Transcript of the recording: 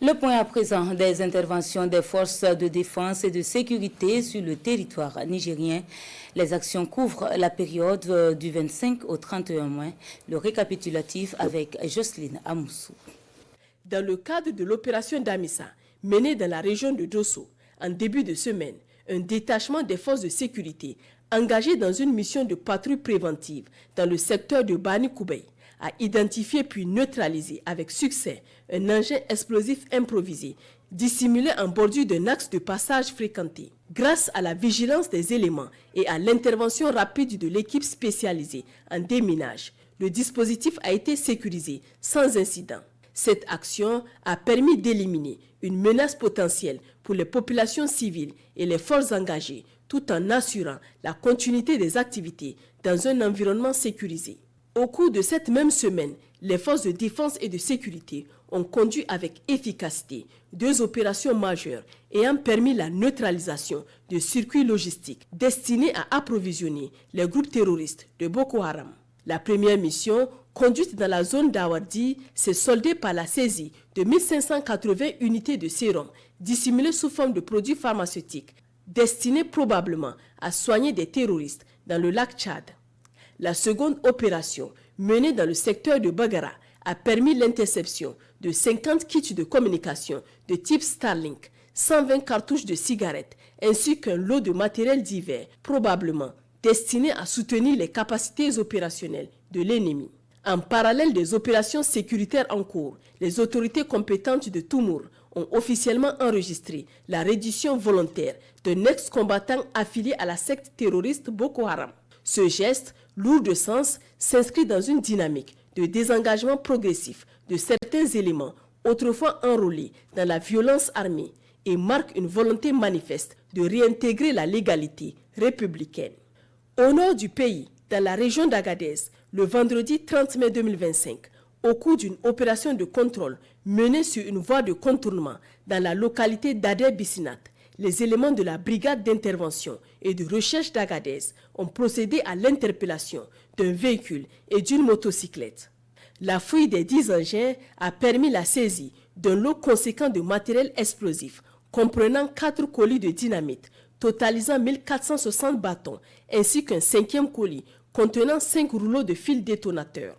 Le point à présent des interventions des forces de défense et de sécurité sur le territoire nigérien. Les actions couvrent la période du 25 au 31 mai. Le récapitulatif avec Jocelyne Amoussou. Dans le cadre de l'opération Damissa, menée dans la région de Dosso, en début de semaine, un détachement des forces de sécurité engagé dans une mission de patrouille préventive dans le secteur de Bani Koubey a identifié puis neutralisé avec succès un engin explosif improvisé dissimulé en bordure d'un axe de passage fréquenté. Grâce à la vigilance des éléments et à l'intervention rapide de l'équipe spécialisée en déminage, le dispositif a été sécurisé sans incident. Cette action a permis d'éliminer une menace potentielle pour les populations civiles et les forces engagées, tout en assurant la continuité des activités dans un environnement sécurisé. Au cours de cette même semaine, les forces de défense et de sécurité ont conduit avec efficacité 2 opérations majeures ayant permis la neutralisation de circuits logistiques destinés à approvisionner les groupes terroristes de Boko Haram. La première mission, conduite dans la zone d'Awardi, s'est soldée par la saisie de 1580 unités de sérum dissimulées sous forme de produits pharmaceutiques destinés probablement à soigner des terroristes dans le lac Tchad. La seconde opération, menée dans le secteur de Bagara, a permis l'interception de 50 kits de communication de type Starlink, 120 cartouches de cigarettes ainsi qu'un lot de matériel divers, probablement destiné à soutenir les capacités opérationnelles de l'ennemi. En parallèle des opérations sécuritaires en cours, les autorités compétentes de Toumour ont officiellement enregistré la reddition volontaire d'un ex-combattant affilié à la secte terroriste Boko Haram. Ce geste, lourd de sens, s'inscrit dans une dynamique de désengagement progressif de certains éléments autrefois enrôlés dans la violence armée et marque une volonté manifeste de réintégrer la légalité républicaine. Au nord du pays, dans la région d'Agadez, le vendredi 30 mai 2025, au cours d'une opération de contrôle menée sur une voie de contournement dans la localité d'Adé-Bissinat, les éléments de la brigade d'intervention et de recherche d'Agadez ont procédé à l'interpellation d'un véhicule et d'une motocyclette. La fouille des 10 engins a permis la saisie d'un lot conséquent de matériel explosif comprenant 4 colis de dynamite totalisant 1460 bâtons ainsi qu'un 5e colis contenant 5 rouleaux de fils détonateurs.